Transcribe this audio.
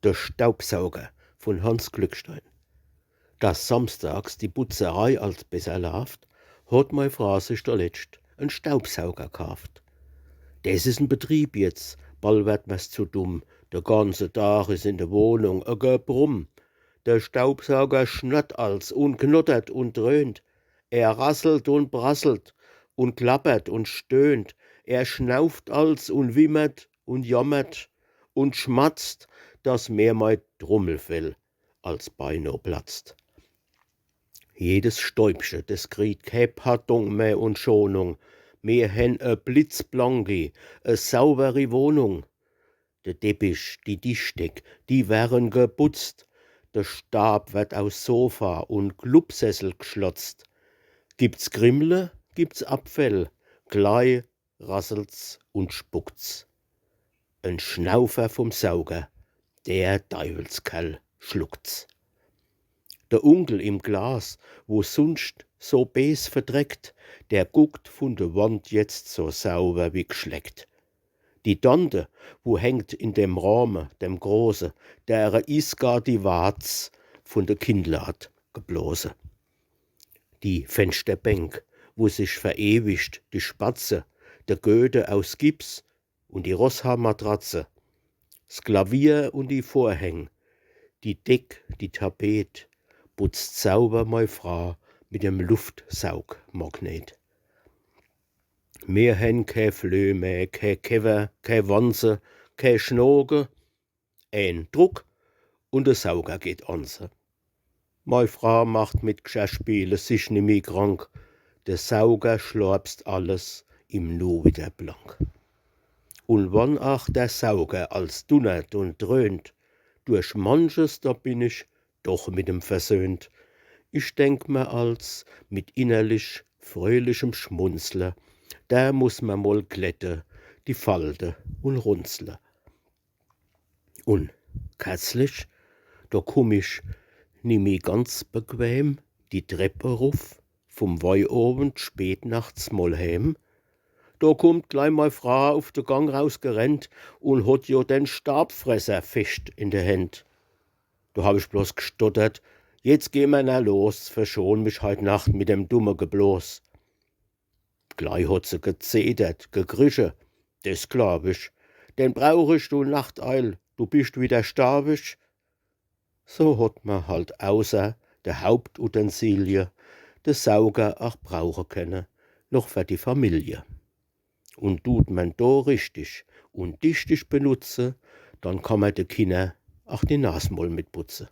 Der Staubsauger von Hans Glückstein. Dass samstags die Putzerei als besser läuft, hat mei Frau sich der letzt en Staubsauger kauft. Des is in Betrieb jetzt, bald wird mir's zu dumm. Der ganze Tag is in der Wohnung a Gebrumm. Der Staubsauger schnurrt als und knuttert und dröhnt. Er rasselt und prasselt und klappert und stöhnt. Er schnauft als und wimmert und jammert und schmatzt, dass mehr mei Trommelfell als beinahe platzt. Jedes Stäubchen, das kriegt kein Pardon mehr und Schonung. Mehr hen blitzblanke, saubere Wohnung. Der Teppich, die Tischdeck, die wären geputzt. Der Stab wird aus Sofa und Clubsessel geschlotzt. Gibt's Grimmle, gibt's Abfell, gleich rasselt's und spuckt's. Ein Schnaufer vom Sauger, der Teufelskerl schluckt's. Der Onkel im Glas, wo sonst so bes verdreckt, der guckt von der Wand jetzt so sauber wie geschleckt. Die Tante, wo hängt in dem Rahmen, dem Große, der is gar die Warz von der Kinnlad geblose. Die Fensterbänk, wo sich verewigt die Spatze, der Goethe aus Gips und die Rosshaar-Matratze, das Klavier und die Vorhäng, die Deck, die Tapet, putzt sauber mei Frau mit dem Luftsaugmagnet. Mehr hen kein Flöh mehr, kein Kever, kein Wanze, kein Schnoge, ein Druck und der Sauger geht anse. Mei Frau macht mit Geschirrspiele sich nimmer krank, der Sauger schlorpst alles im Nu wieder blank. Und wann auch der Sauger als dunnert und dröhnt, durch manches da bin ich doch mit ihm versöhnt. Ich denk mir als mit innerlich fröhlichem Schmunzle, der muss man mal glätte, die Falte und runzle. Und kätzlich, da komm ich nimmer ganz bequem die Treppe ruf, vom Weihabend spät nachts mal heim. Da kommt gleich mei Frau auf de Gang rausgerennt und hat jo den Stabfresser fest in de Händ. Da hab ich bloß gestottert, jetzt geh mir na los, verschon mich heut Nacht mit dem dumme Geblos. Gleich hat se gezetert, gegrische, des glaub ich, den brauch ich, du Nachteil, du bist wieder starbisch. So hat man halt außer der Hauptutensilie de Sauger auch brauchen können, noch für die Familie. Und tut man da richtig und dichtig benutze, dann kann man de Kinder auch die Nas mal mitputzen.